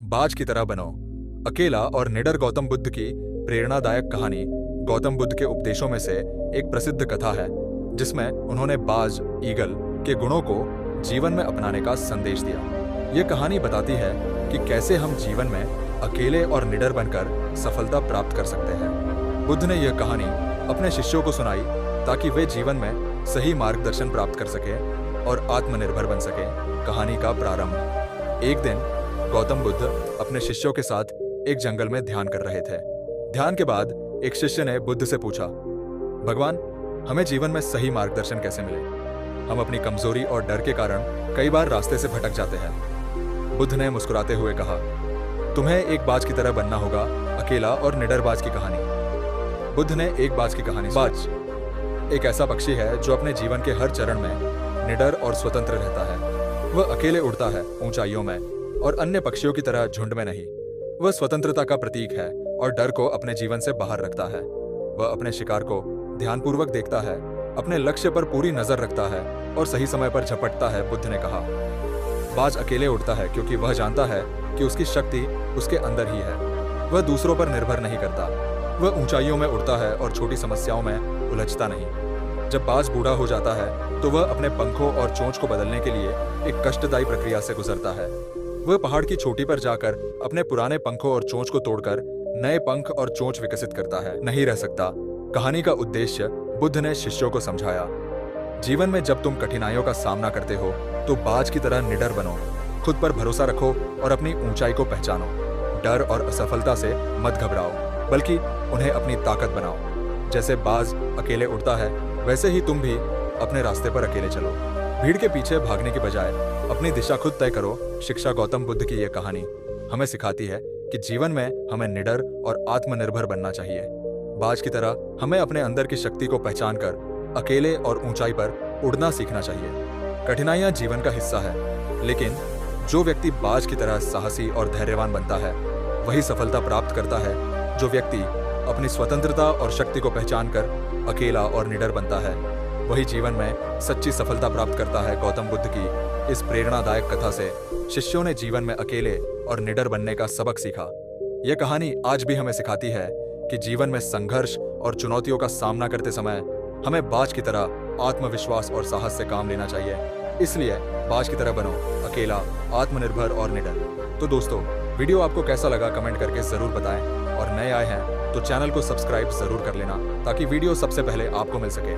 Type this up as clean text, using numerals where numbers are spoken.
बाज की तरह बनो। अकेला और निडर गौतम बुद्ध की प्रेरणादायक कहानी गौतम बुद्ध के उपदेशों में से एक प्रसिद्ध कथा है, जिसमें उन्होंने बाज ईगल के गुणों को जीवन में अपनाने का संदेश दिया। यह कहानी बताती है कि कैसे हम जीवन में अकेले और निडर बनकर सफलता प्राप्त कर सकते हैं। बुद्ध ने यह कहानी अपने शिष्यों को सुनाई ताकि वे जीवन में सही मार्गदर्शन प्राप्त कर सके और आत्मनिर्भर बन सके। कहानी का प्रारंभ। एक दिन गौतम बुद्ध अपने शिष्यों के साथ एक जंगल में ध्यान कर रहे थे। ध्यान के बाद एक शिष्य ने बुद्ध से पूछा, भगवान, हमें जीवन में सही मार्गदर्शन कैसे मिले? हम अपनी कमजोरी और डर के कारण कई बार रास्ते से भटक जाते हैं। बुद्ध ने मुस्कुराते हुए कहा, तुम्हें एक बाज की तरह बनना होगा। अकेला और निडर बाज की कहानी। बुद्ध ने एक बाज की कहानी। बाज एक ऐसा पक्षी है जो अपने जीवन के हर चरण में निडर और स्वतंत्र रहता है। वह अकेले उड़ता है, ऊंचाइयों में, और अन्य पक्षियों की तरह झुंड में नहीं। वह स्वतंत्रता का प्रतीक है और डर को अपने जीवन से बाहर रखता है। वह अपने शिकार को ध्यानपूर्वक देखता है, अपने लक्ष्य पर पूरी नजर रखता है और सही समय पर झपटता है। बुद्ध ने कहा, बाज अकेले उड़ता है क्योंकि वह जानता है कि उसकी शक्ति उसके अंदर ही है। वह दूसरों पर निर्भर नहीं करता। वह ऊंचाइयों में उड़ता है और छोटी समस्याओं में उलझता नहीं। जब बाज बूढ़ा हो जाता है तो वह अपने पंखों और चोंच को बदलने के लिए एक कष्टदायी प्रक्रिया से गुजरता है। वह पहाड़ की चोटी पर जाकर अपने पुराने पंखों और चोंच को तोड़कर नए पंख और चोंच विकसित करता है। नहीं रह सकता। कहानी का उद्देश्य बुद्ध ने शिष्यों को समझाया, जीवन में जब तुम कठिनाइयों का सामना करते हो तो बाज की तरह निडर बनो। खुद पर भरोसा रखो और अपनी ऊंचाई को पहचानो। डर और असफलता से मत घबराओ, बल्कि उन्हें अपनी ताकत बनाओ। जैसे बाज अकेले उड़ता है, वैसे ही तुम भी अपने रास्ते पर अकेले चलो। भीड़ के पीछे भागने की बजाय अपनी दिशा खुद तय करो। शिक्षा गौतम बुद्ध की यह कहानी हमें सिखाती है कि जीवन में हमें निडर और आत्मनिर्भर बनना चाहिए। बाज की तरह हमें अपने अंदर की शक्ति को पहचान कर अकेले और ऊंचाई पर उड़ना सीखना चाहिए। कठिनाइयां जीवन का हिस्सा है, लेकिन जो व्यक्ति बाज की तरह साहसी और धैर्यवान बनता है, वही सफलता प्राप्त करता है। जो व्यक्ति अपनी स्वतंत्रता और शक्ति को पहचान कर अकेला और निडर बनता है, वही जीवन में सच्ची सफलता प्राप्त करता है। गौतम बुद्ध की इस प्रेरणादायक कथा से शिष्यों ने जीवन में अकेले और निडर बनने का सबक सीखा। यह कहानी आज भी हमें सिखाती है कि जीवन में संघर्ष और चुनौतियों का सामना करते समय हमें बाज की तरह आत्मविश्वास और साहस से काम लेना चाहिए। इसलिए बाज की तरह बनो, अकेला, आत्मनिर्भर और निडर। तो दोस्तों, वीडियो आपको कैसा लगा कमेंट करके जरूर बताएं, और नए आए हैं तो चैनल को सब्सक्राइब जरूर कर लेना ताकि वीडियो सबसे पहले आपको मिल सके।